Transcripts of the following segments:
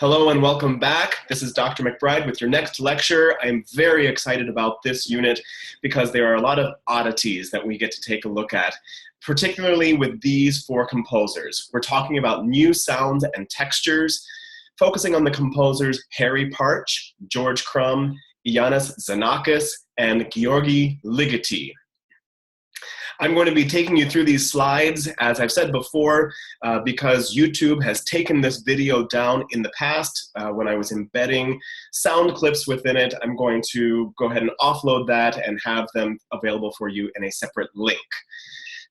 Hello and welcome back. This is Dr. McBride with your next lecture. I'm very excited about this unit because there are a lot of oddities that we get to take a look at, particularly with these four composers. We're talking about new sounds and textures, focusing on the composers Harry Partch, George Crumb, Iannis Xenakis, and Georgi Ligeti. I'm going to be taking you through these slides, as I've said before, because YouTube has taken this video down in the past when I was embedding sound clips within it. I'm going to go ahead and offload that and have them available for you in a separate link,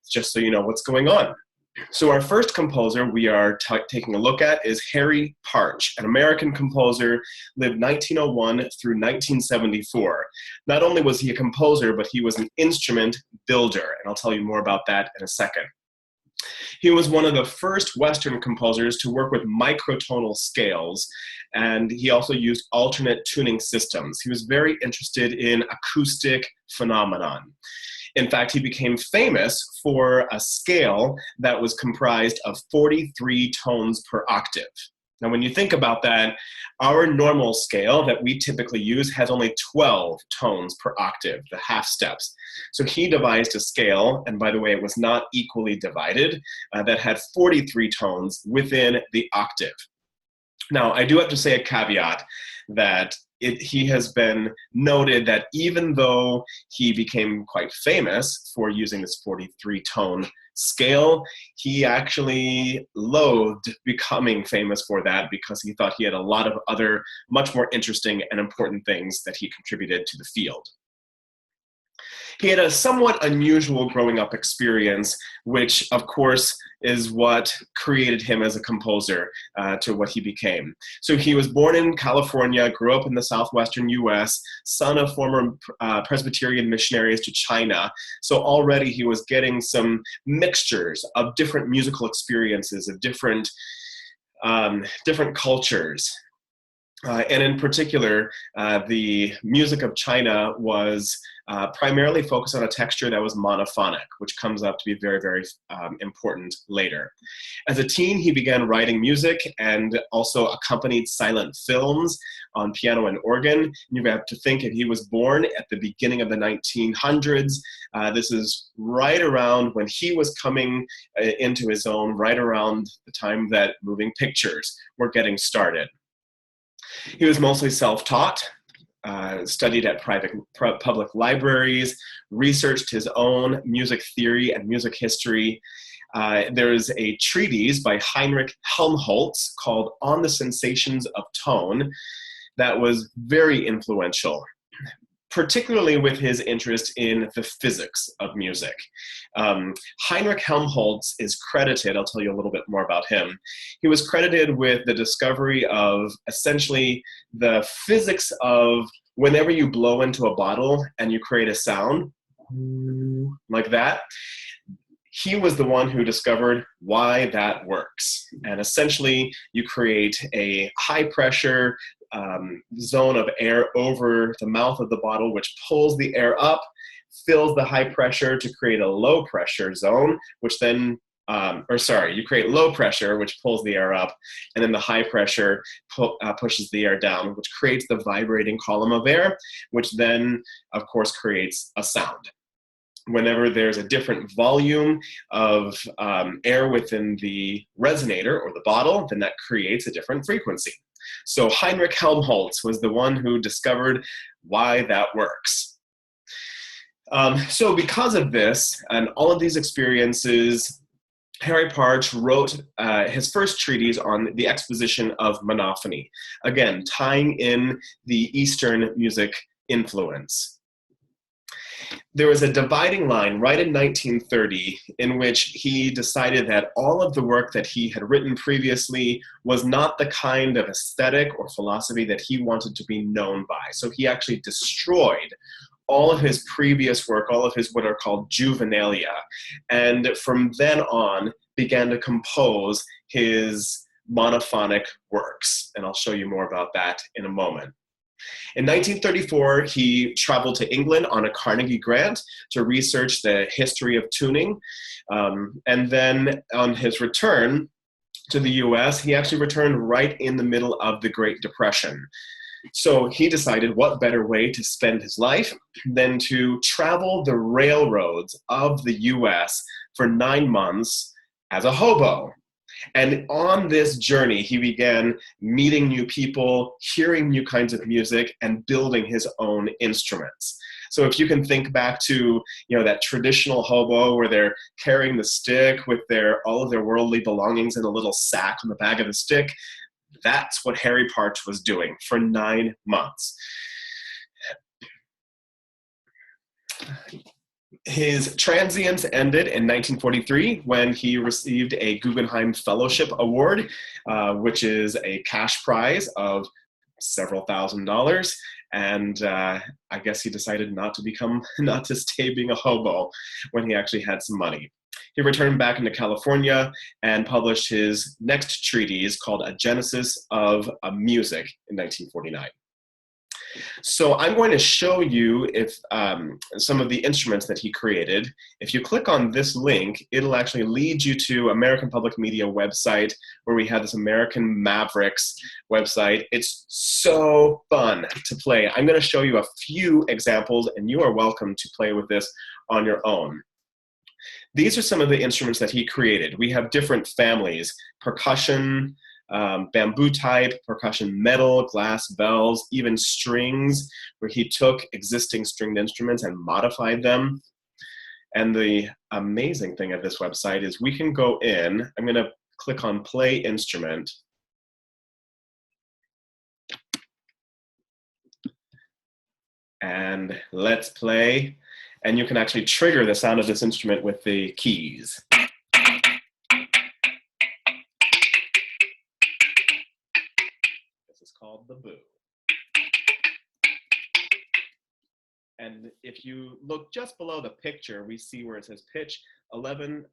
just so you know what's going on. So our first composer we are taking a look at is Harry Partch, an American composer, lived 1901 through 1974. Not only was he a composer, but he was an instrument builder, and I'll tell you more about that in a second. He was one of the first Western composers to work with microtonal scales, and he also used alternate tuning systems. He was very interested in acoustic phenomenon. In fact, he became famous for a scale that was comprised of 43 tones per octave. Now, when you think about that, our normal scale that we typically use has only 12 tones per octave, the half steps. So he devised a scale, and by the way, it was not equally divided, that had 43 tones within the octave. Now, I do have to say a caveat that he has been noted that even though he became quite famous for using this 43-tone scale, he actually loathed becoming famous for that because he thought he had a lot of other much more interesting and important things that he contributed to the field. He had a somewhat unusual growing up experience, which of course is what created him as a composer to what he became. So he was born in California, grew up in the southwestern US, son of former Presbyterian missionaries to China. So already he was getting some mixtures of different musical experiences, of different cultures. And in particular, the music of China was primarily focused on a texture that was monophonic, which comes up to be very, very important later. As a teen, he began writing music and also accompanied silent films on piano and organ. You have to think if he was born at the beginning of the 1900s, this is right around when he was coming into his own, right around the time that moving pictures were getting started. He was mostly self-taught, studied at public libraries, researched his own music theory and music history. There is a treatise by Heinrich Helmholtz called On the Sensations of Tone that was very influential, particularly with his interest in the physics of music. Heinrich Helmholtz is credited, I'll tell you a little bit more about him, he was credited with the discovery of essentially the physics of whenever you blow into a bottle and you create a sound like that, he was the one who discovered why that works. And essentially, you create a high pressure zone of air over the mouth of the bottle, which pulls the air up, fills the high pressure to create a low pressure zone, which then, you create low pressure, which pulls the air up, and then the high pressure pushes the air down, which creates the vibrating column of air, which then, of course, creates a sound. Whenever there's a different volume of air within the resonator or the bottle, then that creates a different frequency. So Heinrich Helmholtz was the one who discovered why that works. So because of this and all of these experiences, Harry Partch wrote his first treatise on the exposition of monophony, again, tying in the Eastern music influence. There was a dividing line right in 1930 in which he decided that all of the work that he had written previously was not the kind of aesthetic or philosophy that he wanted to be known by. So he actually destroyed all of his previous work, all of his what are called juvenilia, and from then on began to compose his monophonic works. And I'll show you more about that in a moment. In 1934, he traveled to England on a Carnegie grant to research the history of tuning. And then on his return, to the US, he actually returned right in the middle of the Great Depression. So he decided what better way to spend his life than to travel the railroads of the US for 9 months as a hobo. And on this journey, he began meeting new people, hearing new kinds of music, and building his own instruments. So if you can think back to, that traditional hobo where they're carrying the stick with all of their worldly belongings in a little sack on the back of the stick, that's what Harry Partch was doing for 9 months. His transience ended in 1943 when he received a Guggenheim Fellowship Award, which is a cash prize of several $1,000s. And I guess he decided not to stay being a hobo when he actually had some money. He returned back into California and published his next treatise called A Genesis of Music in 1949. So I'm going to show you some of the instruments that he created. If you click on this link, it'll actually lead you to American Public Media website where we have this American Mavericks website. It's so fun to play. I'm going to show you a few examples, and you are welcome to play with this on your own. These are some of the instruments that he created. We have different families: percussion, bamboo type, percussion metal, glass bells, even strings, where he took existing stringed instruments and modified them. And the amazing thing of this website is we can go in. I'm going to click on Play Instrument. And let's play. And you can actually trigger the sound of this instrument with the keys. This is called the boo. And if you look just below the picture, we see where it says pitch 11/6.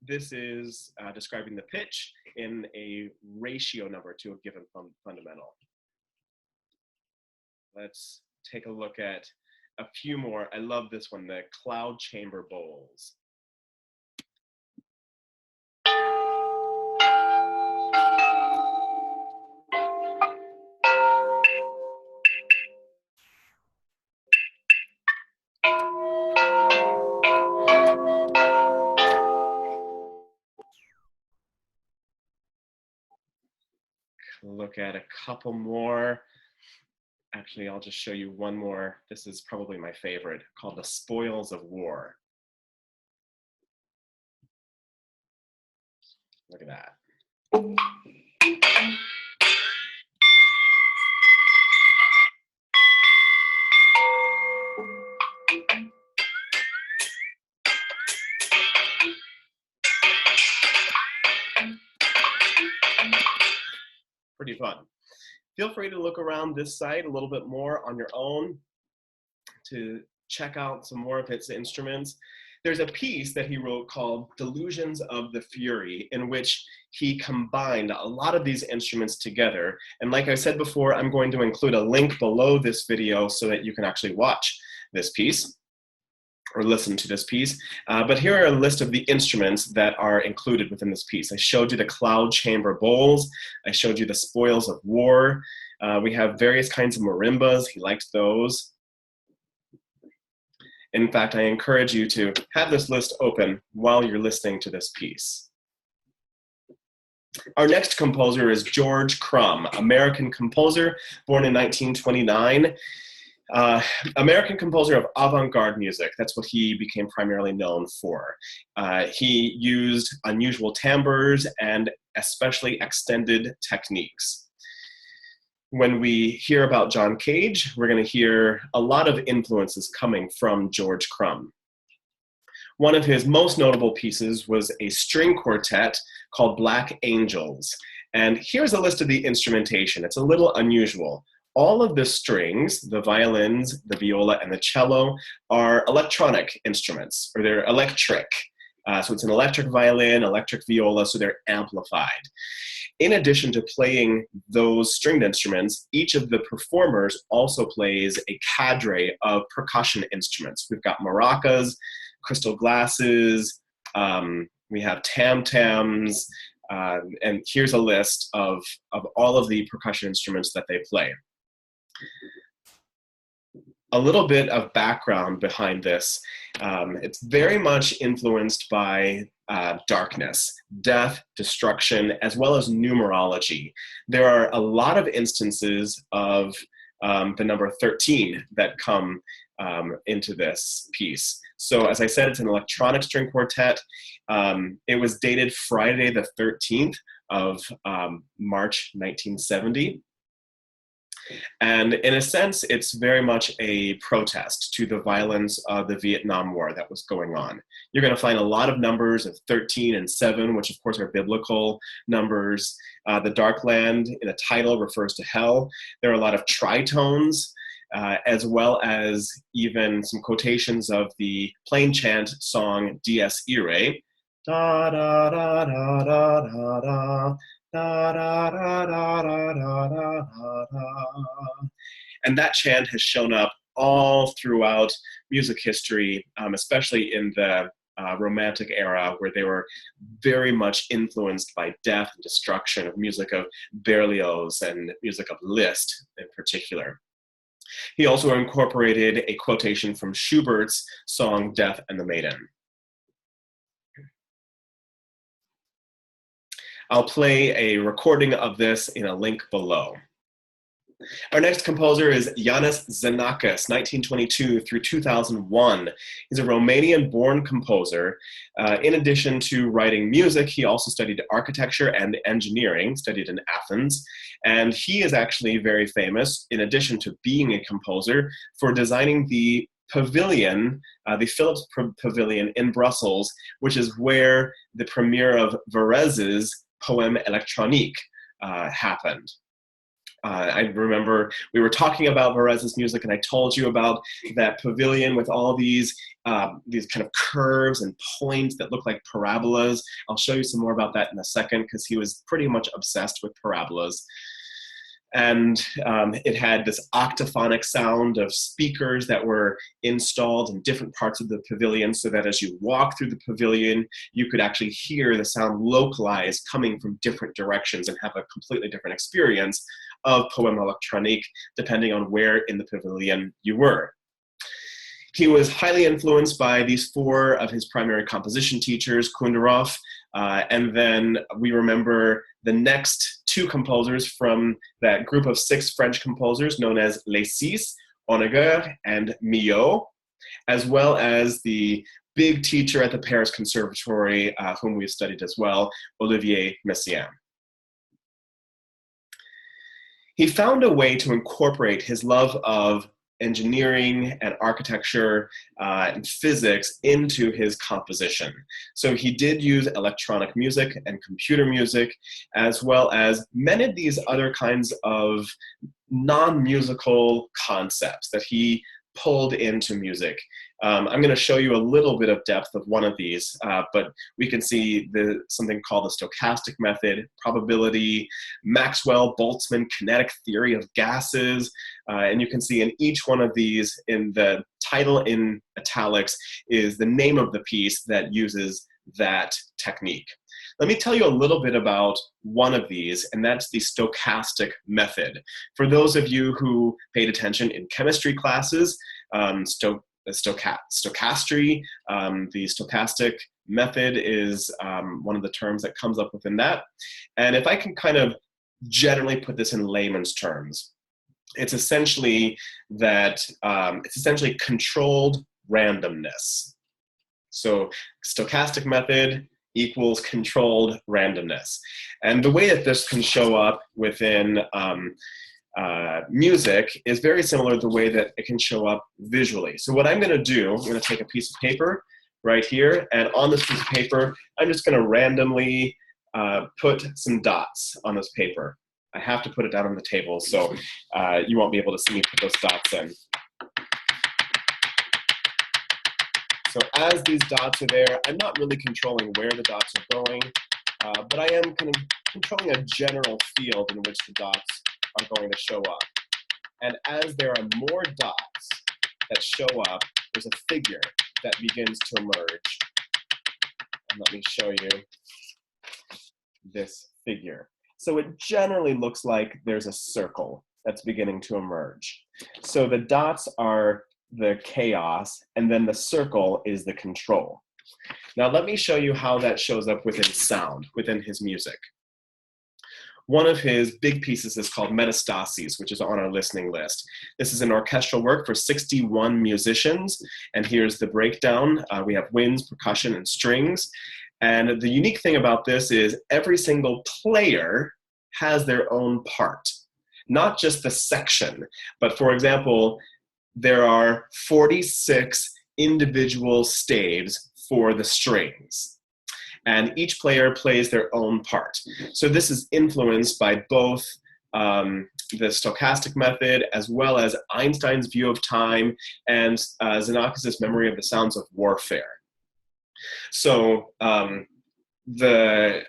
This is describing the pitch in a ratio number to a given fundamental. Let's take a look at a few more. I love this one, the cloud chamber bowls. Look at a couple more. Actually, I'll just show you one more. This is probably my favorite, called The Spoils of War. Look at that. Pretty fun. Feel free to look around this site a little bit more on your own to check out some more of his instruments. There's a piece that he wrote called Delusions of the Fury, in which he combined a lot of these instruments together. And like I said before, I'm going to include a link below this video so that you can actually watch this piece or listen to this piece. But here are a list of the instruments that are included within this piece. I showed you the cloud chamber bowls. I showed you the spoils of war. We have various kinds of marimbas. He liked those. In fact, I encourage you to have this list open while you're listening to this piece. Our next composer is George Crumb, American composer, born in 1929. American composer of avant-garde music. That's what he became primarily known for. He used unusual timbres and especially extended techniques. When we hear about John Cage, we're going to hear a lot of influences coming from George Crumb. One of his most notable pieces was a string quartet called Black Angels. And here's a list of the instrumentation. It's a little unusual. All of the strings, the violins, the viola, and the cello, are electronic instruments, or they're electric. So it's an electric violin, electric viola, so they're amplified. In addition to playing those stringed instruments, each of the performers also plays a cadre of percussion instruments. We've got maracas, crystal glasses, we have tam-tams, and here's a list of all of the percussion instruments that they play. A little bit of background behind this. It's very much influenced by darkness, death, destruction, as well as numerology. There are a lot of instances of the number 13 that come into this piece. So as I said, it's an electronic string quartet. It was dated Friday the 13th of March 1970. And in a sense, it's very much a protest to the violence of the Vietnam War that was going on. You're going to find a lot of numbers of 13 and 7, which of course are biblical numbers. The Dark Land in the title refers to hell. There are a lot of tritones, as well as even some quotations of the plain chant song Dies Irae. Da da da da da da da. Da, da, da, da, da, da, da, da. And that chant has shown up all throughout music history, especially in the Romantic era, where they were very much influenced by death and destruction of music of Berlioz and music of Liszt in particular. He also incorporated a quotation from Schubert's song Death and the Maiden. I'll play a recording of this in a link below. Our next composer is Iannis Xenakis, 1922 through 2001. He's a Romanian-born composer. In addition to writing music, he also studied architecture and engineering, studied in Athens. And he is actually very famous, in addition to being a composer, for designing the pavilion, the Philips Pavilion in Brussels, which is where the premiere of Varèse's Poème électronique happened. I remember we were talking about Varèse's music, and I told you about that pavilion with all these kind of curves and points that look like parabolas. I'll show you some more about that in a second, because he was pretty much obsessed with parabolas. And it had this octaphonic sound of speakers that were installed in different parts of the pavilion, so that as you walk through the pavilion, you could actually hear the sound localized coming from different directions and have a completely different experience of Poème électronique, depending on where in the pavilion you were. He was highly influenced by these 4 of his primary composition teachers, Kunderov, and then we remember the next 2 composers from that group of 6 French composers known as Les Six, Honegger and Milhaud, as well as the big teacher at the Paris Conservatory, whom we've studied as well, Olivier Messiaen. He found a way to incorporate his love of engineering and architecture and physics into his composition. So he did use electronic music and computer music, as well as many of these other kinds of non-musical concepts that he pulled into music. I'm going to show you a little bit of depth of one of these, but we can see something called the stochastic method, probability, Maxwell-Boltzmann kinetic theory of gases, and you can see in each one of these, in the title in italics, is the name of the piece that uses that technique. Let me tell you a little bit about one of these, and that's the stochastic method. For those of you who paid attention in chemistry classes, stochastry, the stochastic method is one of the terms that comes up within that. And if I can kind of generally put this in layman's terms, it's essentially that it's essentially controlled randomness. So stochastic method equals controlled randomness. And the way that this can show up within music is very similar to the way that it can show up visually. So what I'm going to do, I'm going to take a piece of paper right here, and on this piece of paper, I'm just going to randomly put some dots on this paper. I have to put it down on the table, so you won't be able to see me put those dots in. So as these dots are there, I'm not really controlling where the dots are going, but I am kind of controlling a general field in which the dots are going to show up. And as there are more dots that show up, there's a figure that begins to emerge. And let me show you this figure. So it generally looks like there's a circle that's beginning to emerge. So the dots are the chaos, and then the circle is the control. Now let me show you how that shows up within sound, within his music. One of his big pieces is called Metastases, which is on our listening list. This is an orchestral work for 61 musicians, and here's the breakdown. We have winds, percussion, and strings. And the unique thing about this is every single player has their own part, not just the section, but for example, there are 46 individual staves for the strings, and each player plays their own part. So this is influenced by both the stochastic method as well as Einstein's view of time and Xenakis' memory of the sounds of warfare. So the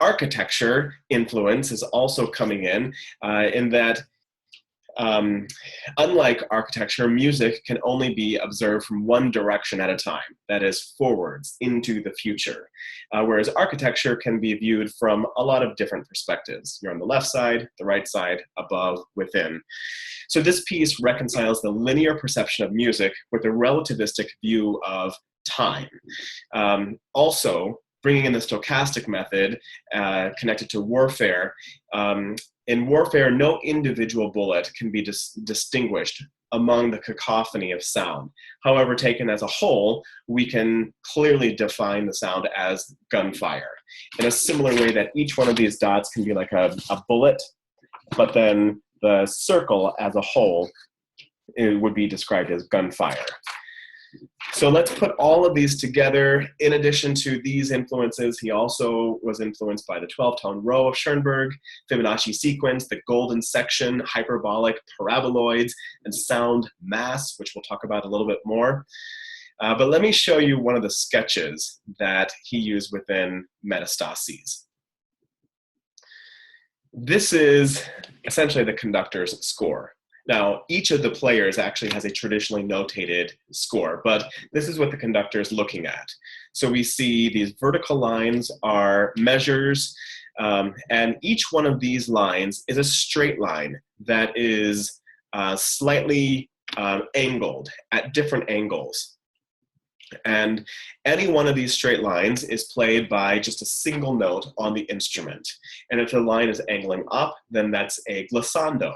architecture influence is also coming in that unlike architecture, music can only be observed from one direction at a time, that is forwards into the future. Whereas architecture can be viewed from a lot of different perspectives. You're on the left side, the right side, above, within. So this piece reconciles the linear perception of music with a relativistic view of time. Also, bringing in the stochastic method connected to warfare. In warfare, no individual bullet can be distinguished among the cacophony of sound. However, taken as a whole, we can clearly define the sound as gunfire. In a similar way that each one of these dots can be like a bullet, but then the circle as a whole, it would be described as gunfire. So let's put all of these together. In addition to these influences, he also was influenced by the 12-tone row of Schoenberg, Fibonacci sequence, the golden section, hyperbolic paraboloids, and sound mass, which we'll talk about a little bit more. But let me show you one of the sketches that he used within Metastases. This is essentially the conductor's score. Now, each of the players actually has a traditionally notated score, but this is what the conductor is looking at. So we see these vertical lines are measures, and each one of these lines is a straight line that is slightly angled at different angles. And any one of these straight lines is played by just a single note on the instrument. And if the line is angling up, then that's a glissando.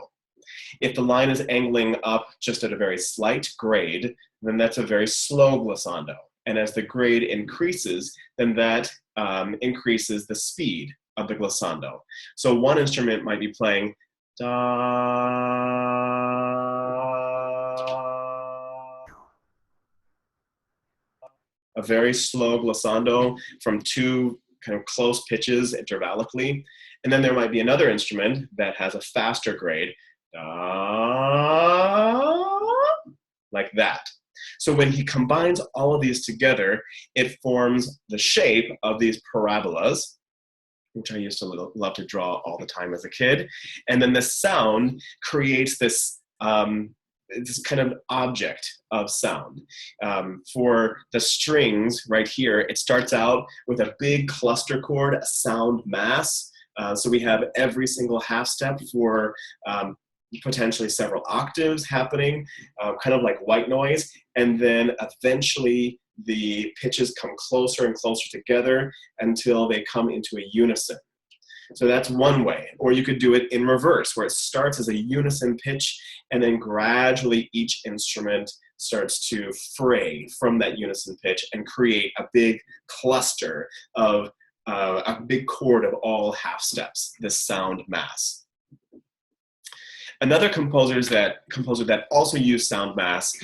If the line is angling up just at a very slight grade, then that's a very slow glissando. And as the grade increases, then that increases the speed of the glissando. So one instrument might be playing da, a very slow glissando from two kind of close pitches intervallically. And then there might be another instrument that has a faster grade, like that. So when he combines all of these together, it forms the shape of these parabolas, which I used to love to draw all the time as a kid. And then the sound creates this this kind of object of sound. For the strings right here, it starts out with a big cluster chord, a sound mass. So we have every single half step for potentially several octaves happening, kind of like white noise, and then eventually the pitches come closer and closer together until they come into a unison. So that's one way. Or you could do it in reverse, where it starts as a unison pitch, and then gradually each instrument starts to fray from that unison pitch and create a big cluster of a big chord of all half steps, this sound mass. Another composer that also used sound mass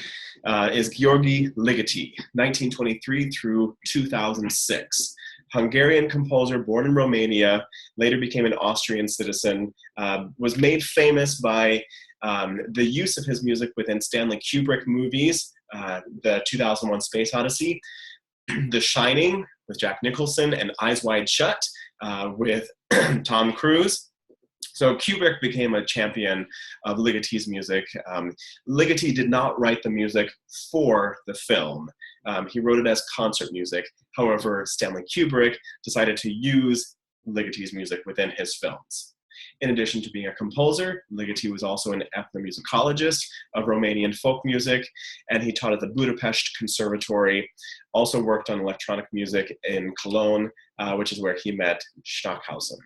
is György Ligeti, 1923 through 2006. Hungarian composer born in Romania, later became an Austrian citizen, was made famous by the use of his music within Stanley Kubrick movies, the 2001 Space Odyssey, The Shining with Jack Nicholson, and Eyes Wide Shut with Tom Cruise. So Kubrick became a champion of Ligoti's music. Ligeti did not write the music for the film. He wrote it as concert music. However, Stanley Kubrick decided to use Ligoti's music within his films. In addition to being a composer, Ligeti was also an ethnomusicologist of Romanian folk music, and he taught at the Budapest Conservatory, also worked on electronic music in Cologne, which is where he met Stockhausen.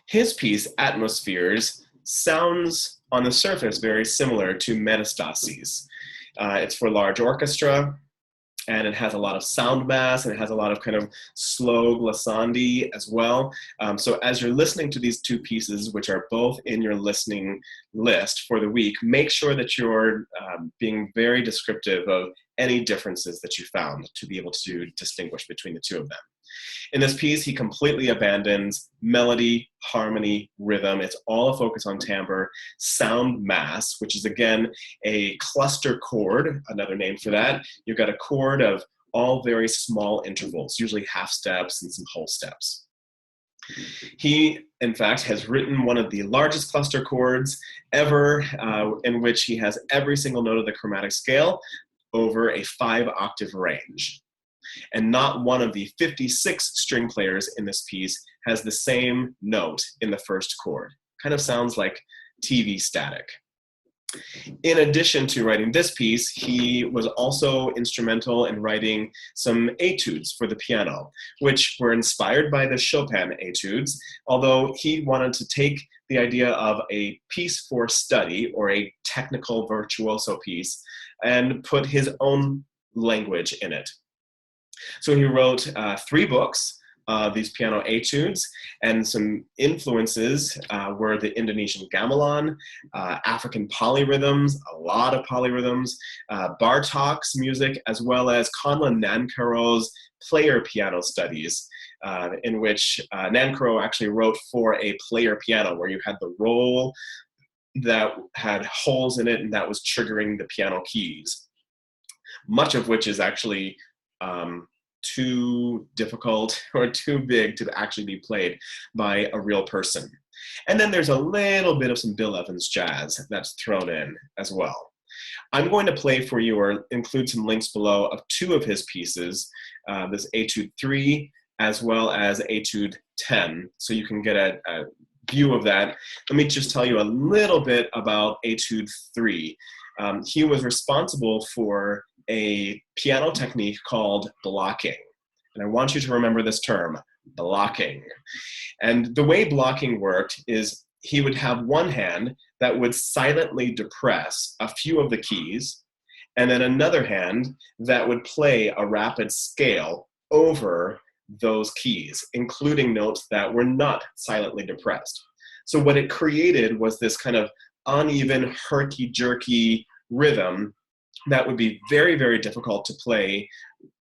His piece, Atmospheres, sounds on the surface very similar to Metastases. It's for large orchestra, and it has a lot of sound mass, and it has a lot of kind of slow glissandi as well. So as you're listening to these two pieces, which are both in your listening list for the week, make sure that you're being very descriptive of any differences that you found to be able to distinguish between the two of them. In this piece, he completely abandons melody, harmony, rhythm. It's all a focus on timbre, sound mass, which is again a cluster chord, another name for that. You've got a chord of all very small intervals, usually half steps and some whole steps. He, in fact, has written one of the largest cluster chords ever, in which he has every single note of the chromatic scale over a 5-octave range. And not one of the 56 string players in this piece has the same note in the first chord. Kind of sounds like TV static. In addition to writing this piece, he was also instrumental in writing some etudes for the piano, which were inspired by the Chopin etudes, although he wanted to take the idea of a piece for study, or a technical virtuoso piece, and put his own language in it. So he wrote 3 books, these piano etudes, and some influences were the Indonesian gamelan, African polyrhythms, a lot of polyrhythms, Bartók's music, as well as Conlon Nancarrow's player piano studies, in which Nancarrow actually wrote for a player piano, where you had the roll that had holes in it and that was triggering the piano keys, much of which is actually too difficult or too big to actually be played by a real person. And then there's a little bit of some Bill Evans jazz that's thrown in as well. I'm going to play for you, or include some links below, of 2 of his pieces, this Etude 3 as well as Etude 10, so you can get a view of that. Let me just tell you a little bit about Etude 3. He was responsible for a piano technique called blocking. And I want you to remember this term, blocking. And the way blocking worked is he would have one hand that would silently depress a few of the keys, and then another hand that would play a rapid scale over those keys, including notes that were not silently depressed. So what it created was this kind of uneven, herky-jerky rhythm that would be very, very difficult to play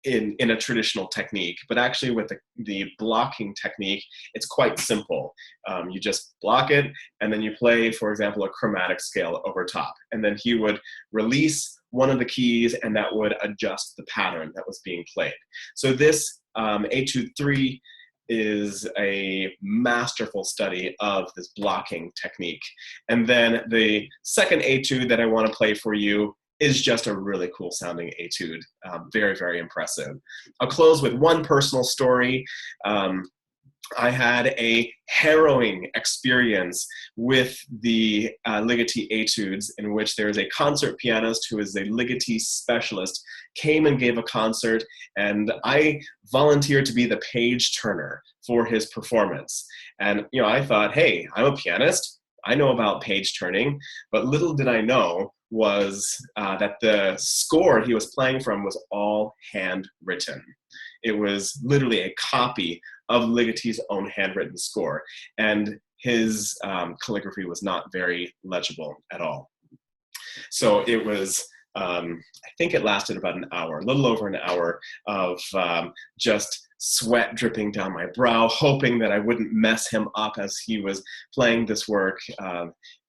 in a traditional technique. But actually with the blocking technique, it's quite simple. You just block it, and then you play, for example, a chromatic scale over top. And then he would release one of the keys, and that would adjust the pattern that was being played. So this Etude 3 is a masterful study of this blocking technique. And then the second etude that I want to play for you is just a really cool sounding etude. Very, very impressive. I'll close with one personal story. I had a harrowing experience with the Ligeti etudes, in which there is a concert pianist who is a Ligeti specialist, came and gave a concert, and I volunteered to be the page turner for his performance. And I thought, hey, I'm a pianist, I know about page turning, but little did I know was that the score he was playing from was all handwritten. It was literally a copy of Ligeti's own handwritten score, and his calligraphy was not very legible at all. So it was, I think it lasted about an hour, a little over an hour of just sweat dripping down my brow, hoping that I wouldn't mess him up as he was playing this work.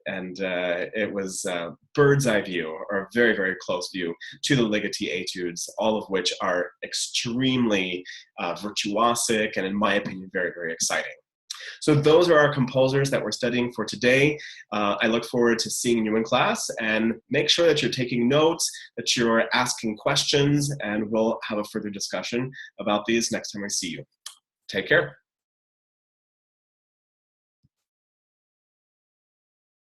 And it was a bird's eye view, or a very, very close view to the Ligeti etudes, all of which are extremely virtuosic and, in my opinion, very, very exciting. So those are our composers that we're studying for today. I look forward to seeing you in class, and make sure that you're taking notes, that you're asking questions, and we'll have a further discussion about these next time I see you. Take care.